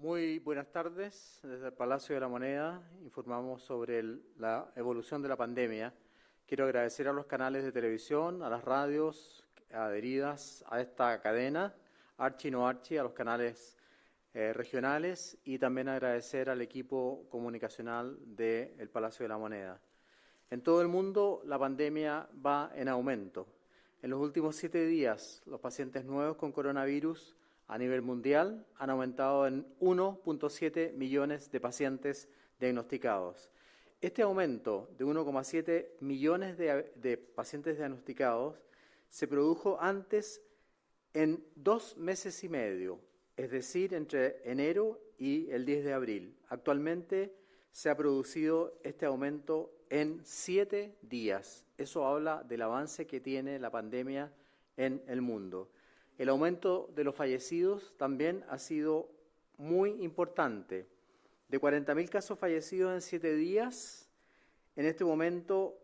Muy buenas tardes. Desde el Palacio de la Moneda informamos sobre la evolución de la pandemia. Quiero agradecer a los canales de televisión, a las radios adheridas a esta cadena, Archi y No Archi, a los canales regionales y también agradecer al equipo comunicacional del Palacio de la Moneda. En todo el mundo la pandemia va en aumento. En los últimos 7 días los pacientes nuevos con coronavirus a nivel mundial han aumentado en 1.7 millones de pacientes diagnosticados. Este aumento de 1,7 millones de pacientes diagnosticados se produjo antes en 2 meses y medio, es decir, entre enero y el 10 de abril. Actualmente se ha producido este aumento en 7 días. Eso habla del avance que tiene la pandemia en el mundo. El aumento de los fallecidos también ha sido muy importante. De 40.000 casos fallecidos en 7 días, en este momento,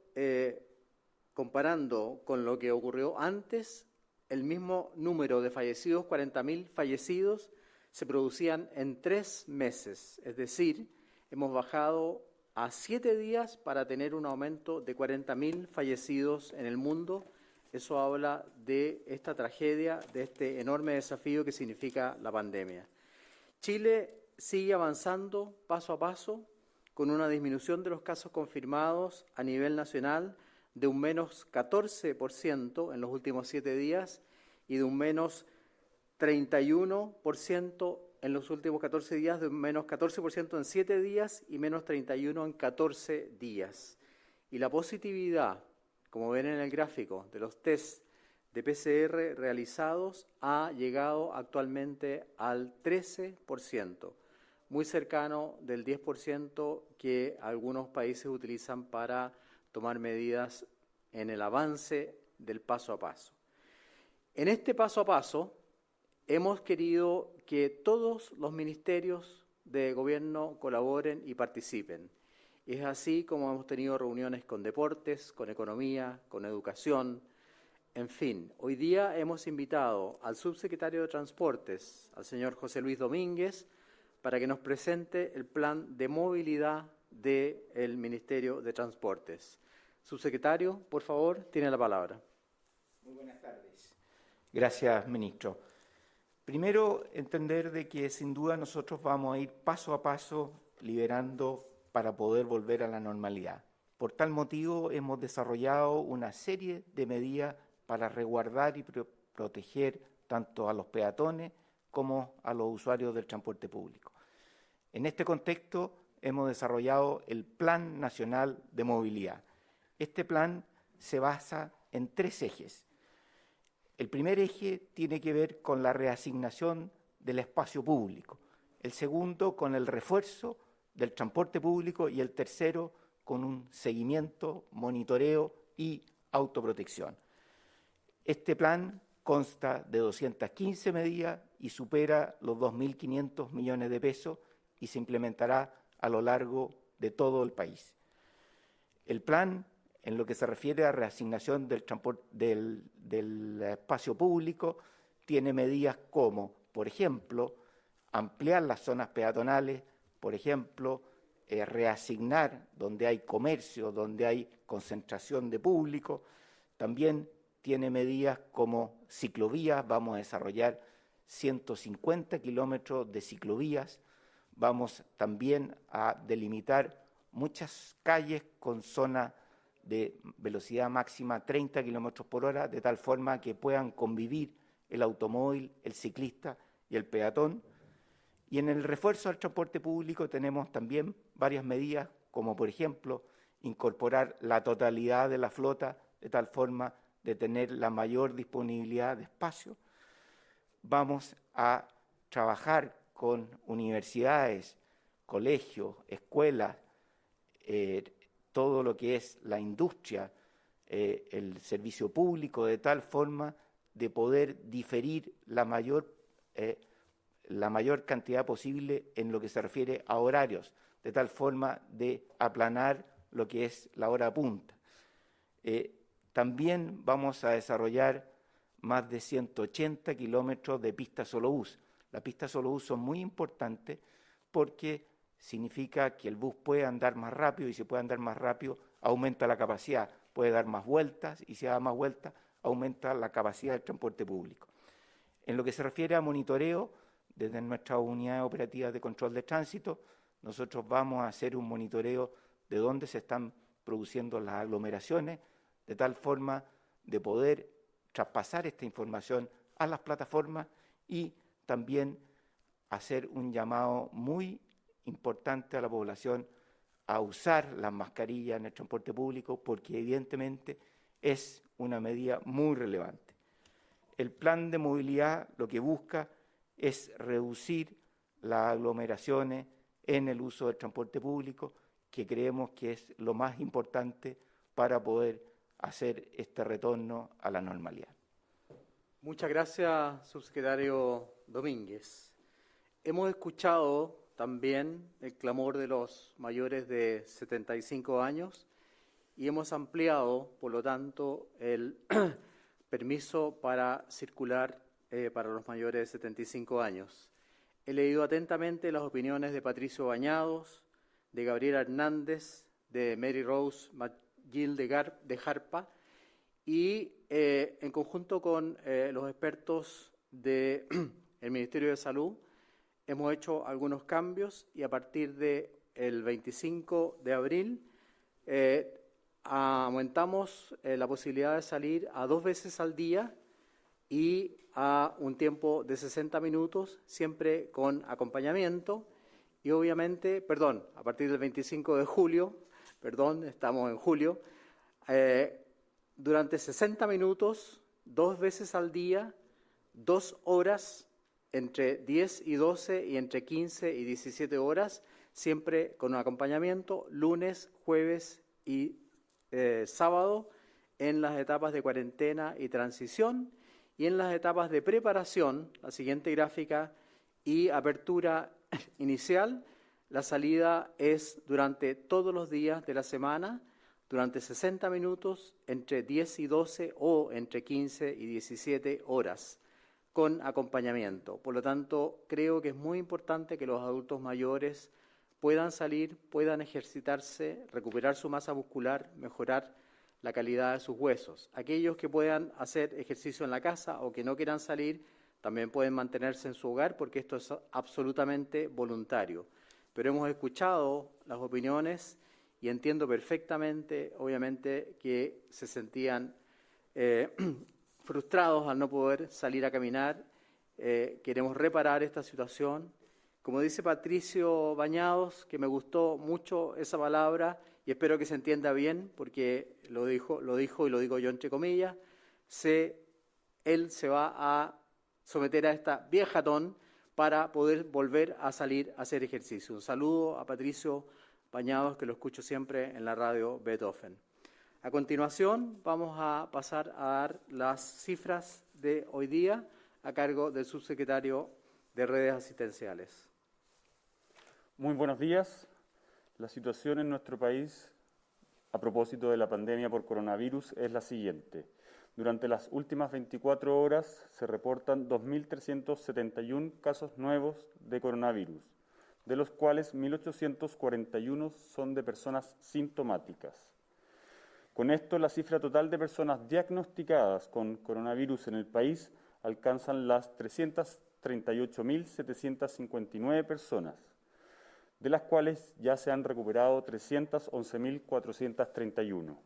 comparando con lo que ocurrió antes, el mismo número de fallecidos, 40.000 fallecidos, se producían en 3 meses. Es decir, hemos bajado a 7 días para tener un aumento de 40.000 fallecidos en el mundo. Eso habla de esta tragedia, de este enorme desafío que significa la pandemia. Chile sigue avanzando paso a paso con una disminución de los casos confirmados a nivel nacional de un menos 14% en los últimos 7 días y de un menos 31% en los últimos 14 días, de un menos 14% en 7 días y menos 31% en 14 días. Y la positividad, como ven en el gráfico, de los test de PCR realizados ha llegado actualmente al 13%, muy cercano del 10% que algunos países utilizan para tomar medidas en el avance del paso a paso. En este paso a paso hemos querido que todos los ministerios de gobierno colaboren y participen. Es así como hemos tenido reuniones con deportes, con economía, con educación, en fin. Hoy día hemos invitado al subsecretario de Transportes, al señor José Luis Domínguez, para que nos presente el plan de movilidad del Ministerio de Transportes. Subsecretario, por favor, tiene la palabra. Muy buenas tardes. Gracias, ministro. Primero, entender de que sin duda nosotros vamos a ir paso a paso liberando para poder volver a la normalidad. Por tal motivo, hemos desarrollado una serie de medidas para resguardar y proteger tanto a los peatones como a los usuarios del transporte público. En este contexto, hemos desarrollado el Plan Nacional de Movilidad. Este plan se basa en 3 ejes. El primer eje tiene que ver con la reasignación del espacio público, el segundo con el refuerzo del transporte público y el tercero con un seguimiento, monitoreo y autoprotección. Este plan consta de 215 medidas y supera los 2.500 millones de pesos y se implementará a lo largo de todo el país. El plan, en lo que se refiere a reasignación del espacio público, tiene medidas como, por ejemplo, ampliar las zonas peatonales, por ejemplo, reasignar donde hay comercio, donde hay concentración de público. También tiene medidas como ciclovías, vamos a desarrollar 150 kilómetros de ciclovías, vamos también a delimitar muchas calles con zona de velocidad máxima 30 kilómetros por hora, de tal forma que puedan convivir el automóvil, el ciclista y el peatón. Y en el refuerzo al transporte público tenemos también varias medidas, como por ejemplo, incorporar la totalidad de la flota de tal forma de tener la mayor disponibilidad de espacio. Vamos a trabajar con universidades, colegios, escuelas, todo lo que es la industria, el servicio público, de tal forma de poder diferir la mayor cantidad posible en lo que se refiere a horarios, de tal forma de aplanar lo que es la hora punta. También vamos a desarrollar más de 180 kilómetros de pista solo bus. La pista solo uso es muy importante porque significa que el bus puede andar más rápido y si puede andar más rápido aumenta la capacidad, puede dar más vueltas y si da más vueltas aumenta la capacidad del transporte público. En lo que se refiere a monitoreo, desde nuestras unidades operativas de control de tránsito, nosotros vamos a hacer un monitoreo de dónde se están produciendo las aglomeraciones, de tal forma de poder traspasar esta información a las plataformas y también hacer un llamado muy importante a la población a usar las mascarillas en el transporte público porque evidentemente es una medida muy relevante. El plan de movilidad lo que busca es reducir las aglomeraciones en el uso del transporte público, que creemos que es lo más importante para poder hacer este retorno a la normalidad. Muchas gracias, subsecretario Domínguez. Hemos escuchado también el clamor de los mayores de 75 años y hemos ampliado, por lo tanto, el permiso para circular para los mayores de 75 años. He leído atentamente las opiniones de Patricio Bañados, de Gabriela Hernández, de Mary Rose McGill de Jarpa y en conjunto con los expertos del Ministerio de Salud hemos hecho algunos cambios y a partir del 25 de abril aumentamos la posibilidad de salir a 2 veces al día y a un tiempo de 60 minutos, siempre con acompañamiento y obviamente, a partir del 25 de julio, estamos en julio, durante 60 minutos, 2 veces al día, 2 horas, entre 10 y 12 y entre 15 y 17 horas, siempre con un acompañamiento, lunes, jueves y sábado, en las etapas de cuarentena y transición, y en las etapas de preparación, la siguiente gráfica, y apertura inicial, la salida es durante todos los días de la semana, durante 60 minutos, entre 10 y 12 o entre 15 y 17 horas, con acompañamiento. Por lo tanto, creo que es muy importante que los adultos mayores puedan salir, puedan ejercitarse, recuperar su masa muscular, mejorar la calidad de sus huesos. Aquellos que puedan hacer ejercicio en la casa o que no quieran salir, también pueden mantenerse en su hogar porque esto es absolutamente voluntario. Pero hemos escuchado las opiniones y entiendo perfectamente, obviamente, que se sentían frustrados al no poder salir a caminar. Queremos reparar esta situación. Como dice Patricio Bañados, que me gustó mucho esa palabra y espero que se entienda bien, porque lo dijo y lo digo yo entre comillas, él se va a someter a esta viejatón para poder volver a salir a hacer ejercicio. Un saludo a Patricio Bañados, que lo escucho siempre en la radio Beethoven. A continuación vamos a pasar a dar las cifras de hoy día a cargo del subsecretario de Redes Asistenciales. Muy buenos días. La situación en nuestro país a propósito de la pandemia por coronavirus es la siguiente. Durante las últimas 24 horas se reportan 2.371 casos nuevos de coronavirus, de los cuales 1.841 son de personas sintomáticas. Con esto, la cifra total de personas diagnosticadas con coronavirus en el país alcanzan las 338.759 personas, de las cuales ya se han recuperado 311.431.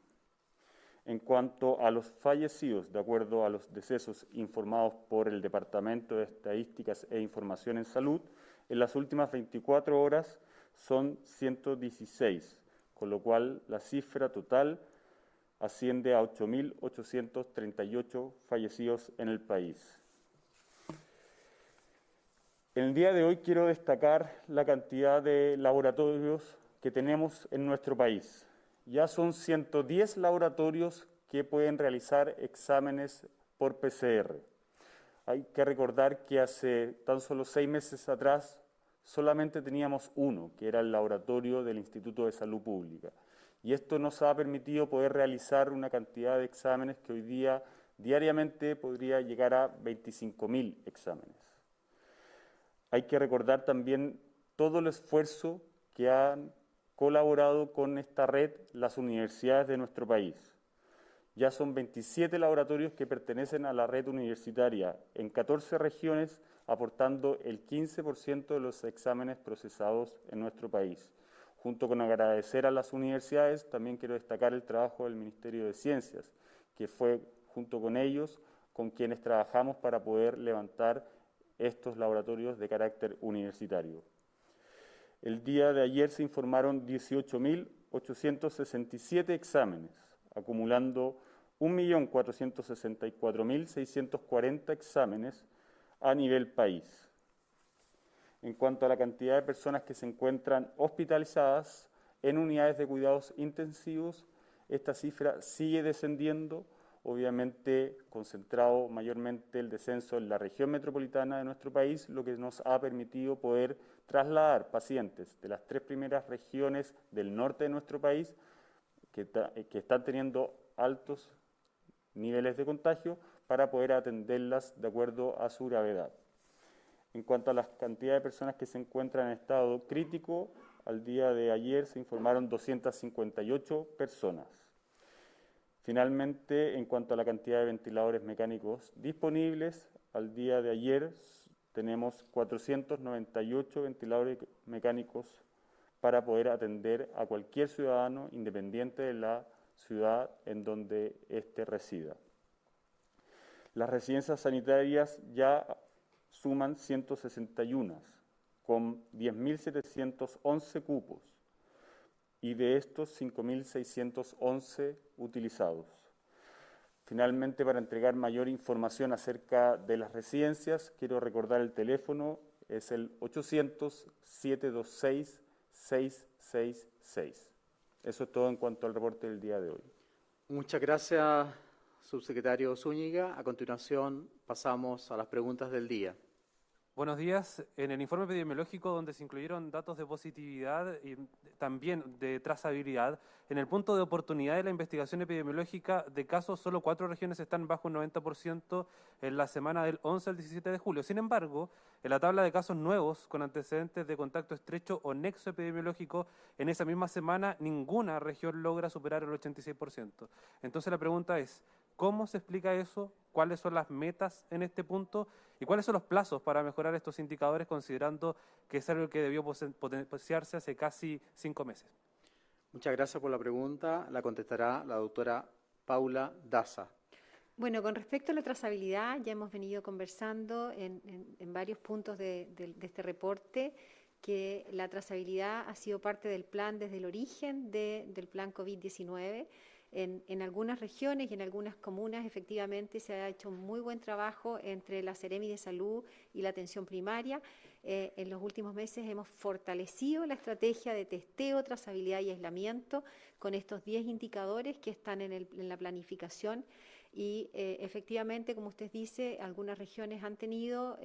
En cuanto a los fallecidos, de acuerdo a los decesos informados por el Departamento de Estadísticas e Información en Salud, en las últimas 24 horas son 116, con lo cual la cifra total asciende a 8.838 fallecidos en el país. En el día de hoy quiero destacar la cantidad de laboratorios que tenemos en nuestro país. Ya son 110 laboratorios que pueden realizar exámenes por PCR. Hay que recordar que hace tan solo 6 meses atrás solamente teníamos uno, que era el laboratorio del Instituto de Salud Pública. Y esto nos ha permitido poder realizar una cantidad de exámenes que hoy día diariamente podría llegar a 25.000 exámenes. Hay que recordar también todo el esfuerzo que han colaborado con esta red las universidades de nuestro país. Ya son 27 laboratorios que pertenecen a la red universitaria en 14 regiones, aportando el 15% de los exámenes procesados en nuestro país. Junto con agradecer a las universidades, también quiero destacar el trabajo del Ministerio de Ciencias, que fue junto con ellos con quienes trabajamos para poder levantar estos laboratorios de carácter universitario. El día de ayer se informaron 18.867 exámenes, acumulando 1.464.640 exámenes a nivel país. En cuanto a la cantidad de personas que se encuentran hospitalizadas en unidades de cuidados intensivos, esta cifra sigue descendiendo, obviamente concentrado mayormente el descenso en la región metropolitana de nuestro país, lo que nos ha permitido poder trasladar pacientes de las 3 primeras regiones del norte de nuestro país que están teniendo altos niveles de contagio para poder atenderlas de acuerdo a su gravedad. En cuanto a la cantidad de personas que se encuentran en estado crítico, al día de ayer se informaron 258 personas. Finalmente, en cuanto a la cantidad de ventiladores mecánicos disponibles, al día de ayer tenemos 498 ventiladores mecánicos para poder atender a cualquier ciudadano independiente de la ciudad en donde éste resida. Las residencias sanitarias ya suman 161, con 10.711 cupos, y de estos 5.611 utilizados. Finalmente, para entregar mayor información acerca de las residencias, quiero recordar el teléfono, es el 800-726-666. Eso es todo en cuanto al reporte del día de hoy. Muchas gracias, subsecretario Zúñiga. A continuación, pasamos a las preguntas del día. Buenos días. En el informe epidemiológico, donde se incluyeron datos de positividad y también de trazabilidad, en el punto de oportunidad de la investigación epidemiológica de casos, solo 4 regiones están bajo un 90% en la semana del 11 al 17 de julio. Sin embargo, en la tabla de casos nuevos con antecedentes de contacto estrecho o nexo epidemiológico, en esa misma semana ninguna región logra superar el 86%. Entonces la pregunta es, ¿cómo se explica eso? ¿Cuáles son las metas en este punto? ¿Y cuáles son los plazos para mejorar estos indicadores, considerando que es algo que debió potenciarse hace casi 5 meses? Muchas gracias por la pregunta. La contestará la doctora Paula Daza. Bueno, con respecto a la trazabilidad, ya hemos venido conversando en varios puntos de este reporte que la trazabilidad ha sido parte del plan desde el origen del plan COVID-19. En algunas regiones y en algunas comunas efectivamente se ha hecho un muy buen trabajo entre la Seremi de Salud y la atención primaria. En los últimos meses hemos fortalecido la estrategia de testeo, trazabilidad y aislamiento con estos 10 indicadores que están en la planificación. Y efectivamente, como usted dice, algunas regiones han tenido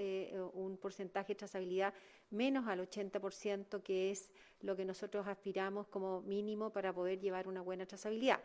un porcentaje de trazabilidad menos al 80%, que es lo que nosotros aspiramos como mínimo para poder llevar una buena trazabilidad.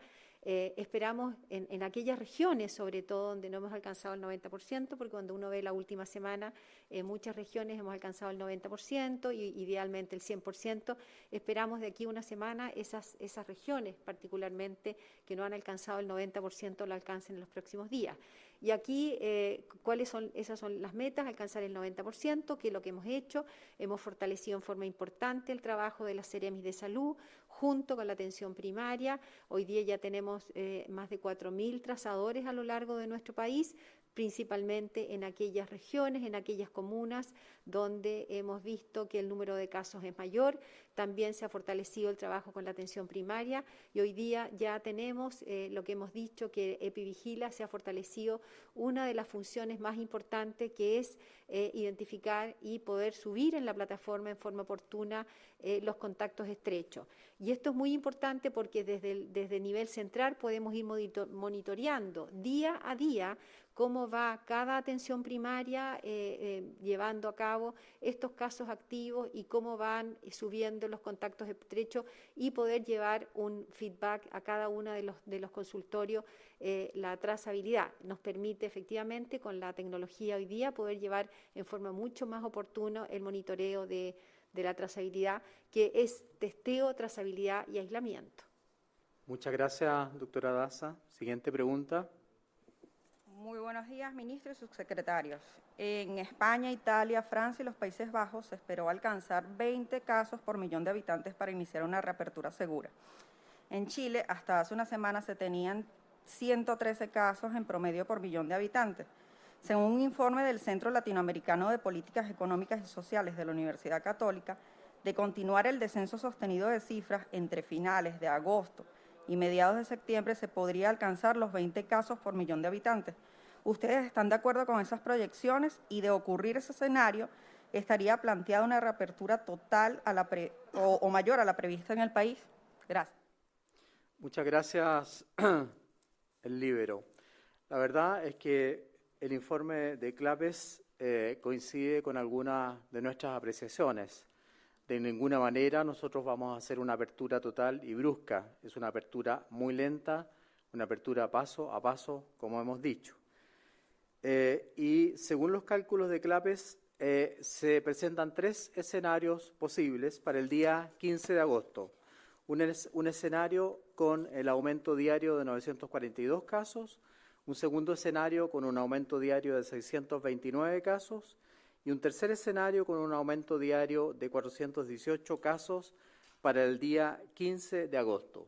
Esperamos en aquellas regiones, sobre todo donde no hemos alcanzado el 90%, porque cuando uno ve la última semana, en muchas regiones hemos alcanzado el 90% y idealmente el 100%. Esperamos de aquí a una semana esas regiones, particularmente que no han alcanzado el 90%, lo alcancen en los próximos días. Y aquí, esas son las metas: alcanzar el 90%, que es lo que hemos hecho. Hemos fortalecido en forma importante el trabajo de las Seremis de Salud, junto con la atención primaria. Hoy día ya tenemos más de 4.000 trazadores a lo largo de nuestro país, principalmente en aquellas regiones, en aquellas comunas donde hemos visto que el número de casos es mayor. También se ha fortalecido el trabajo con la atención primaria y hoy día ya tenemos lo que hemos dicho, que EpiVigila se ha fortalecido una de las funciones más importantes, que es identificar y poder subir en la plataforma en forma oportuna los contactos estrechos. Y esto es muy importante porque desde el nivel central podemos ir monitoreando día a día cómo va cada atención primaria llevando a cabo estos casos activos y cómo van subiendo los contactos estrechos y poder llevar un feedback a cada uno de los consultorios. La trazabilidad nos permite efectivamente con la tecnología hoy día poder llevar en forma mucho más oportuna el monitoreo de la trazabilidad, que es testeo, trazabilidad y aislamiento. Muchas gracias, doctora Daza. Siguiente pregunta. Muy buenos días, ministro y subsecretarios. En España, Italia, Francia y los Países Bajos se esperó alcanzar 20 casos por millón de habitantes para iniciar una reapertura segura. En Chile, hasta hace una semana se tenían 113 casos en promedio por millón de habitantes. Según un informe del Centro Latinoamericano de Políticas Económicas y Sociales de la Universidad Católica, de continuar el descenso sostenido de cifras entre finales de agosto y mediados de septiembre se podría alcanzar los 20 casos por millón de habitantes. ¿Ustedes están de acuerdo con esas proyecciones? Y de ocurrir ese escenario, ¿estaría planteada una reapertura total o mayor a la prevista en el país? Gracias. Muchas gracias, el Líbero. La verdad es que el informe de CLAPES coincide con algunas de nuestras apreciaciones. De ninguna manera nosotros vamos a hacer una apertura total y brusca. Es una apertura muy lenta, una apertura paso a paso, como hemos dicho. Y según los cálculos de CLAPES, se presentan 3 escenarios posibles para el día 15 de agosto. Un escenario con el aumento diario de 942 casos, un segundo escenario con un aumento diario de 629 casos y un tercer escenario con un aumento diario de 418 casos para el día 15 de agosto.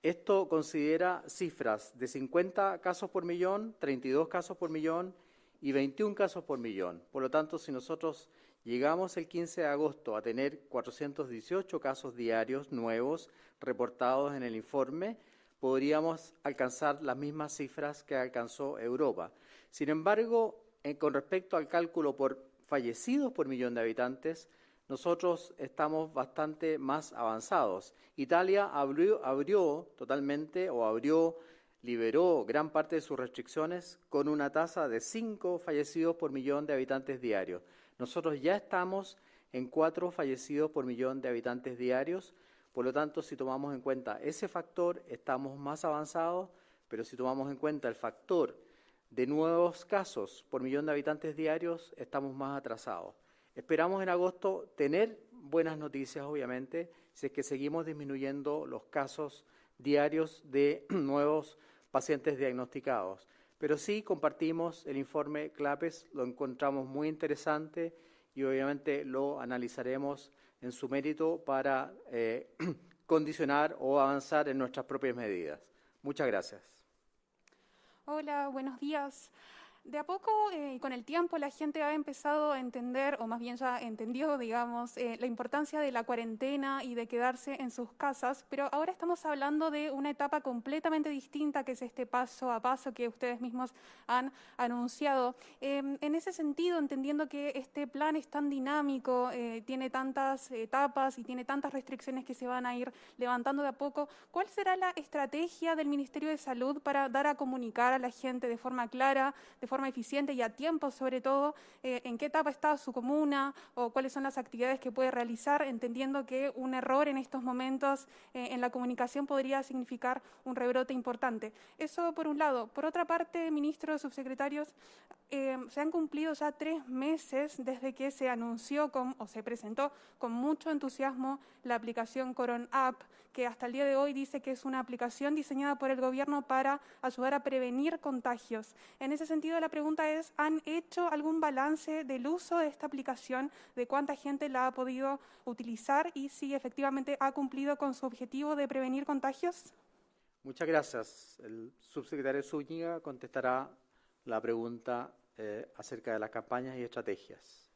Esto considera cifras de 50 casos por millón, 32 casos por millón y 21 casos por millón. Por lo tanto, si nosotros llegamos el 15 de agosto a tener 418 casos diarios nuevos reportados en el informe, podríamos alcanzar las mismas cifras que alcanzó Europa. Sin embargo, con respecto al cálculo por fallecidos por millón de habitantes, nosotros estamos bastante más avanzados. Italia liberó gran parte de sus restricciones con una tasa de 5 fallecidos por millón de habitantes diarios. Nosotros ya estamos en 4 fallecidos por millón de habitantes diarios. Por lo tanto, si tomamos en cuenta ese factor, estamos más avanzados, pero si tomamos en cuenta el factor de nuevos casos por millón de habitantes diarios, estamos más atrasados. Esperamos en agosto tener buenas noticias, obviamente, si es que seguimos disminuyendo los casos diarios de nuevos pacientes diagnosticados. Pero sí compartimos el informe CLAPES, lo encontramos muy interesante y obviamente lo analizaremos en su mérito para condicionar o avanzar en nuestras propias medidas. Muchas gracias. Hola, buenos días. De a poco, con el tiempo, la gente ha empezado a entender, o más bien ya entendió, digamos, la importancia de la cuarentena y de quedarse en sus casas, pero ahora estamos hablando de una etapa completamente distinta, que es este paso a paso que ustedes mismos han anunciado. En ese sentido, entendiendo que este plan es tan dinámico, tiene tantas etapas y tiene tantas restricciones que se van a ir levantando de a poco, ¿cuál será la estrategia del Ministerio de Salud para dar a comunicar a la gente de forma clara, de forma eficiente y a tiempo, sobre todo, en qué etapa está su comuna o cuáles son las actividades que puede realizar, entendiendo que un error en estos momentos en la comunicación podría significar un rebrote importante? Eso por un lado. Por otra parte, ministros, subsecretarios, se han cumplido ya 3 meses desde que se anunció o se presentó con mucho entusiasmo la aplicación Coron App, que hasta el día de hoy dice que es una aplicación diseñada por el gobierno para ayudar a prevenir contagios. En ese sentido, la pregunta es, ¿han hecho algún balance del uso de esta aplicación, de cuánta gente la ha podido utilizar y si efectivamente ha cumplido con su objetivo de prevenir contagios? Muchas gracias. El subsecretario Zúñiga contestará la pregunta acerca de las campañas y estrategias.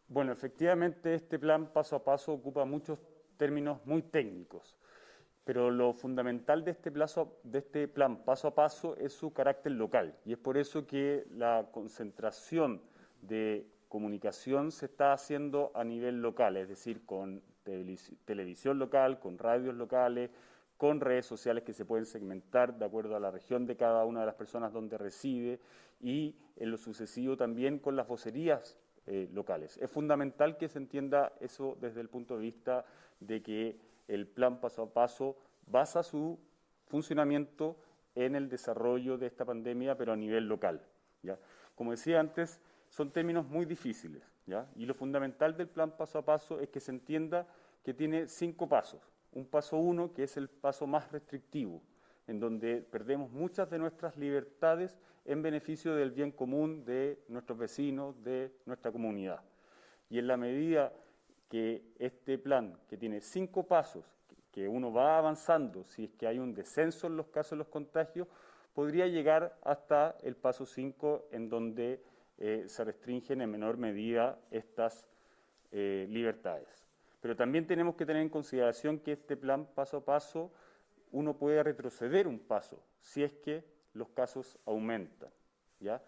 Bueno, efectivamente este plan paso a paso ocupa muchos términos muy técnicos, pero lo fundamental de este plan paso a paso es su carácter local, y es por eso que la concentración de comunicación se está haciendo a nivel local, es decir, con televisión local, con radios locales, con redes sociales que se pueden segmentar de acuerdo a la región de cada una de las personas donde reside y en lo sucesivo también con las vocerías locales. Es fundamental que se entienda eso desde el punto de vista de que el plan paso a paso basa su funcionamiento en el desarrollo de esta pandemia, pero a nivel local, ¿ya? Como decía antes, son términos muy difíciles, ¿ya? Y lo fundamental del plan paso a paso es que se entienda que tiene 5 pasos. Un paso 1, que es el paso más restrictivo, en donde perdemos muchas de nuestras libertades en beneficio del bien común de nuestros vecinos, de nuestra comunidad. Y en la medida que este plan, que tiene 5 pasos, que uno va avanzando, si es que hay un descenso en los casos de los contagios, podría llegar hasta el paso 5, en donde se restringen en menor medida estas libertades. Pero también tenemos que tener en consideración que este plan paso a paso, uno puede retroceder un paso si es que los casos aumentan, ¿ya?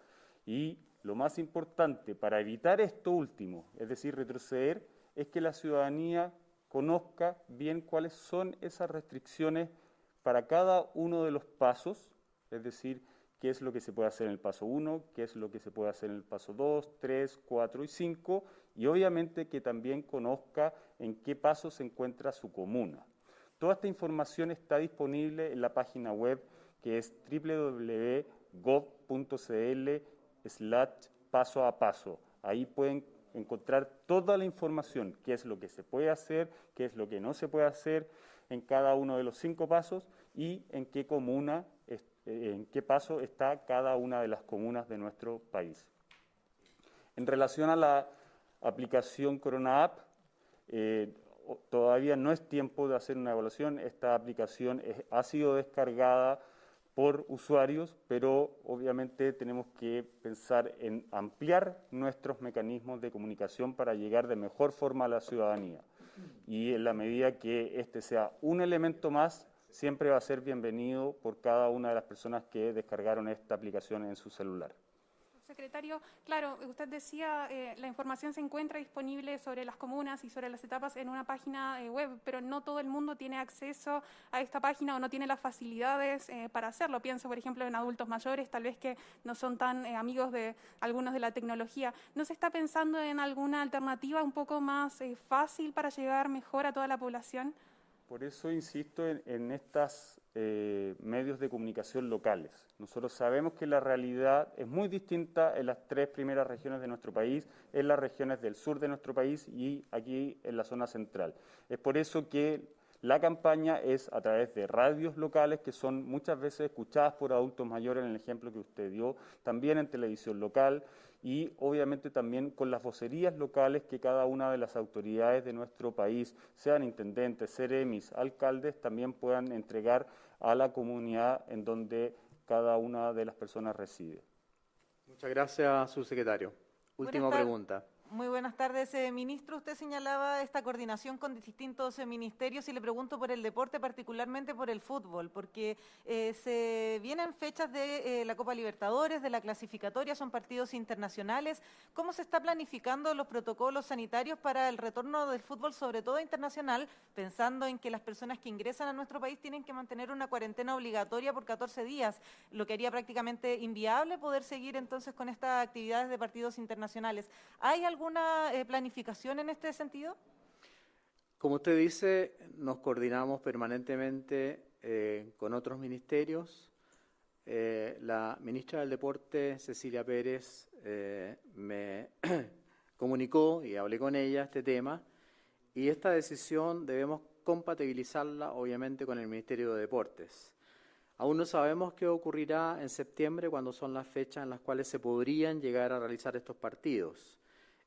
Y lo más importante para evitar esto último, es decir, retroceder, es que la ciudadanía conozca bien cuáles son esas restricciones para cada uno de los pasos, es decir, qué es lo que se puede hacer en el paso 1, qué es lo que se puede hacer en el paso 2, 3, 4 y 5, y obviamente que también conozca en qué paso se encuentra su comuna. Toda esta información está disponible en la página web que es www.gov.cl/paso a paso. Ahí pueden encontrar toda la información, qué es lo que se puede hacer, qué es lo que no se puede hacer en cada uno de los 5 pasos y en qué comuna, en qué paso está cada una de las comunas de nuestro país. En relación a la aplicación Corona App, todavía no es tiempo de hacer una evaluación. Esta aplicación ha sido descargada por usuarios, pero obviamente tenemos que pensar en ampliar nuestros mecanismos de comunicación para llegar de mejor forma a la ciudadanía. Y en la medida que este sea un elemento más, siempre va a ser bienvenido por cada una de las personas que descargaron esta aplicación en su celular. Secretario, claro, usted decía, la información se encuentra disponible sobre las comunas y sobre las etapas en una página web, pero no todo el mundo tiene acceso a esta página o no tiene las facilidades para hacerlo. Pienso, por ejemplo, en adultos mayores, tal vez que no son tan amigos de algunos de la tecnología. ¿No se está pensando en alguna alternativa un poco más fácil para llegar mejor a toda la población? Por eso insisto en estos medios de comunicación locales. Nosotros sabemos que la realidad es muy distinta en las 3 primeras regiones de nuestro país, en las regiones del sur de nuestro país y aquí en la zona central. Es por eso que la campaña es a través de radios locales que son muchas veces escuchadas por adultos mayores, en el ejemplo que usted dio, también en televisión local y obviamente también con las vocerías locales que cada una de las autoridades de nuestro país, sean intendentes, seremis, alcaldes, también puedan entregar a la comunidad en donde cada una de las personas reside. Muchas gracias, subsecretario. Última pregunta. Muy buenas tardes, ministro. Usted señalaba esta coordinación con distintos ministerios y le pregunto por el deporte, particularmente por el fútbol, porque se vienen fechas de la Copa Libertadores, de la clasificatoria, son partidos internacionales. ¿Cómo se está planificando los protocolos sanitarios para el retorno del fútbol, sobre todo internacional, pensando en que las personas que ingresan a nuestro país tienen que mantener una cuarentena obligatoria por 14 días, lo que haría prácticamente inviable poder seguir entonces con estas actividades de partidos internacionales? ¿Hay alguna planificación en este sentido? Como usted dice, nos coordinamos permanentemente con otros ministerios. La ministra del Deporte, Cecilia Pérez, me comunicó y hablé con ella este tema y esta decisión debemos compatibilizarla obviamente con el Ministerio de Deportes. Aún no sabemos qué ocurrirá en septiembre, cuando son las fechas en las cuales se podrían llegar a realizar estos partidos.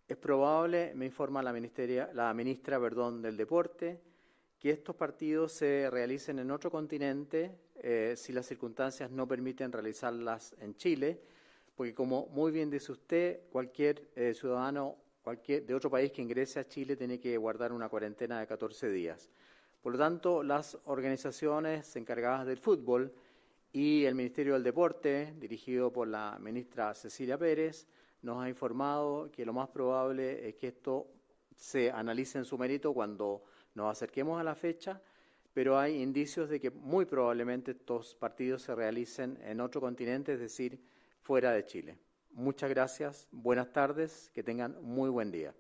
Es probable, me informa la ministra del Deporte, que estos partidos se realicen en otro continente si las circunstancias no permiten realizarlas en Chile, porque como muy bien dice usted, cualquier ciudadano de otro país que ingrese a Chile tiene que guardar una cuarentena de 14 días. Por lo tanto, las organizaciones encargadas del fútbol y el Ministerio del Deporte, dirigido por la ministra Cecilia Pérez, nos ha informado que lo más probable es que esto se analice en su mérito cuando nos acerquemos a la fecha, pero hay indicios de que muy probablemente estos partidos se realicen en otro continente, es decir, fuera de Chile. Muchas gracias, buenas tardes, que tengan muy buen día.